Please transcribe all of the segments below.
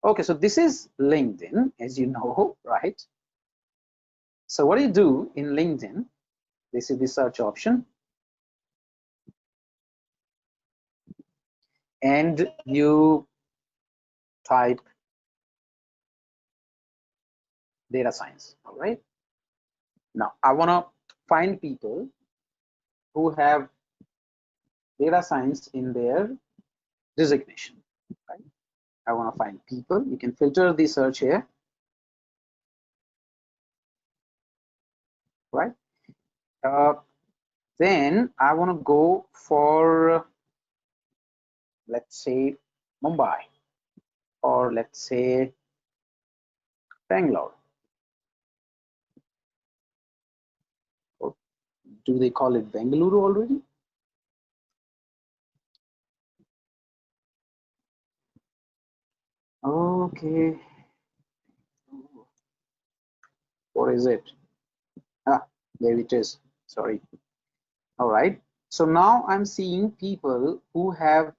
Okay, so this is LinkedIn, as you know, right? So what do you do in LinkedIn? This is the search option, and you type data science. All right, now I want to find people who have data science in their designation, right? I want to find people. You can filter the search here, right? Then I want to go for, let's say, Mumbai, or let's say Bangalore. Or do they call it Bengaluru already? Okay. What is it? Ah, there it is. Sorry. All right. So now I'm seeing people who have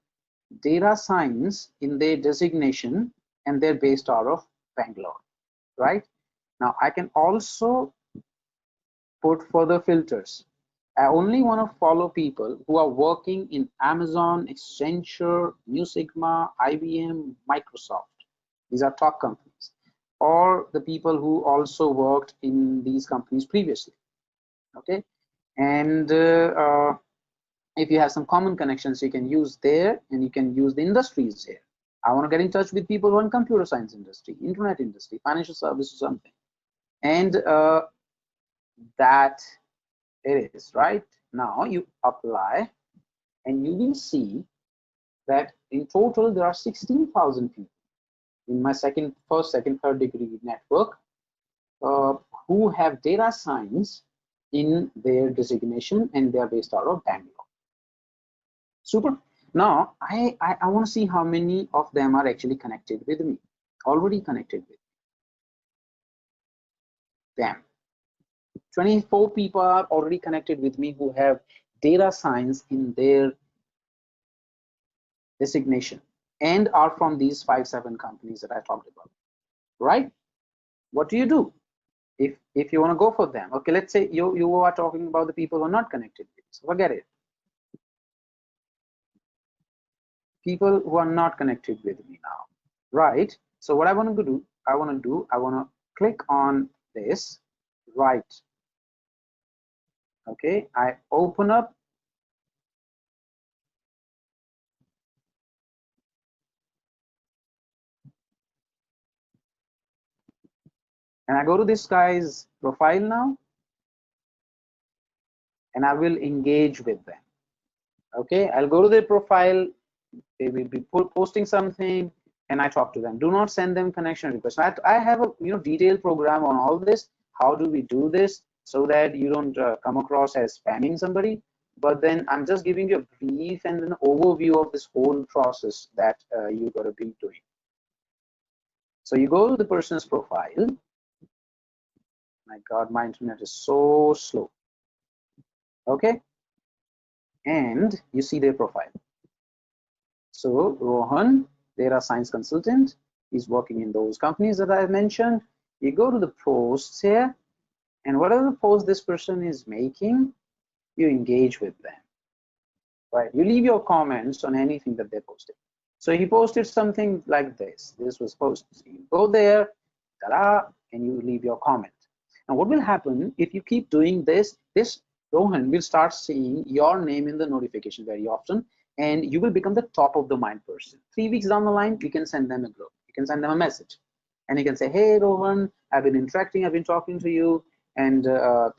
data science in their designation, and they're based out of Bangalore, right? Now I can also put further filters. I only want to follow people who are working in Amazon, Accenture, New Sigma, IBM, Microsoft. These are top companies, or the people who also worked in these companies previously. Okay, and if you have some common connections, you can use there, and you can use the industries here. I want to get in touch with people who are in computer science industry, internet industry, financial services, something, and that it is right. Now you apply, and you will see that in total there are 16,000 people in my first, second, third degree network who have data science in their designation, and they are based out of Bangalore. Super. Now I want to see how many of them are actually connected with me, already connected with them. 24 people are already connected with me who have data science in their designation and are from these 5-7 companies that I talked about, right? What do? If you want to go for them, okay, let's say you are talking about the people who are not connected with, so forget it. People who are not connected with me now, right? So what I want to do, I want to click on this, right? Okay, I open up and I go to this guy's profile now, and I will engage with them. Okay, I'll go to their profile, they will be posting something, and I talk to them. Do not send them connection requests. I have a detailed program on all this. How do we do this so that you don't come across as spamming somebody? But then I'm just giving you a brief and an overview of this whole process that you got to be doing. So you go to the person's profile. My God, my internet is so slow. Okay, and you see their profile. So Rohan, data science consultant, is working in those companies that I mentioned. You go to the posts here, and whatever post this person is making, you engage with them, right? You leave your comments on anything that they posted. So he posted something like this. This was posted. So you go there, ta-da, and you leave your comment. Now what will happen if you keep doing this? This Rohan will start seeing your name in the notification very often, and you will become the top of the mind person. 3 weeks down the line, you can send them a group. You can send them a message, and you can say, hey Rohan, I've been interacting, I've been talking to you, and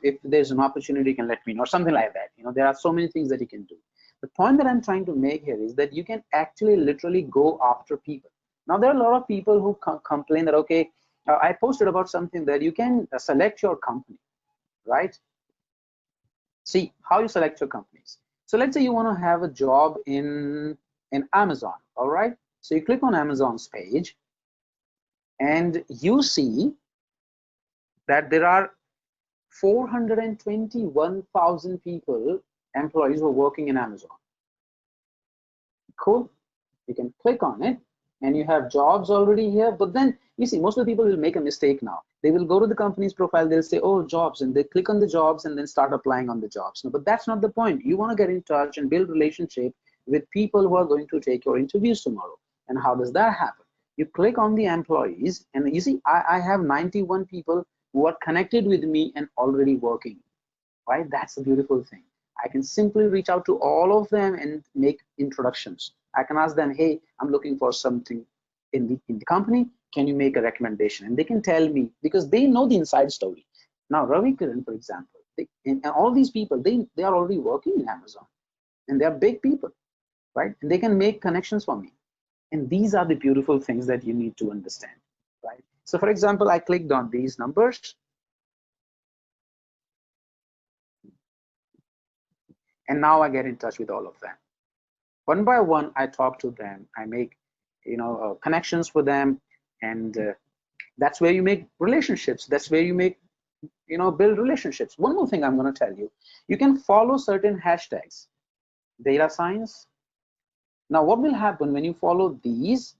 if there's an opportunity, you can let me know, or something like that. There are so many things that you can do. The point that I'm trying to make here is that you can actually literally go after people. Now there are a lot of people who complain that, okay, I posted about something, that you can select your company, right? See how you select your companies. So let's say you want to have a job in Amazon. All right, so you click on Amazon's page, and you see that there are 421,000 people, employees, who are working in Amazon. Cool. You can click on it, and you have jobs already here. But then you see, most of the people will make a mistake now. They will go to the company's profile, they'll say, oh, jobs, and they click on the jobs and then start applying on the jobs. No, but that's not the point. You want to get in touch and build relationship with people who are going to take your interviews tomorrow. And how does that happen? You click on the employees, and you see, I have 91 people who are connected with me and already working, right? That's the beautiful thing. I can simply reach out to all of them and make introductions. I can ask them, hey, I'm looking for something in the company. Can you make a recommendation? And they can tell me, because they know the inside story. Now, Ravi Kiran, for example, and all these people, they are already working in Amazon, and they're big people, right? And they can make connections for me. And these are the beautiful things that you need to understand, right? So for example, I clicked on these numbers, and now I get in touch with all of them. One by one, I talk to them. I make, connections for them, and that's where you make relationships. That's where you make, build relationships. One more thing I'm going to tell you: you can follow certain hashtags, data science. Now, what will happen when you follow these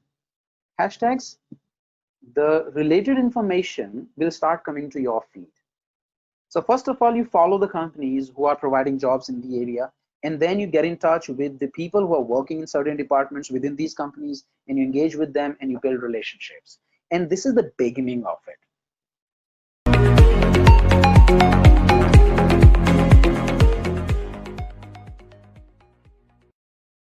hashtags? The related information will start coming to your feed. So first of all, you follow the companies who are providing jobs in the area, and then you get in touch with the people who are working in certain departments within these companies, and you engage with them and you build relationships. And this is the beginning of it.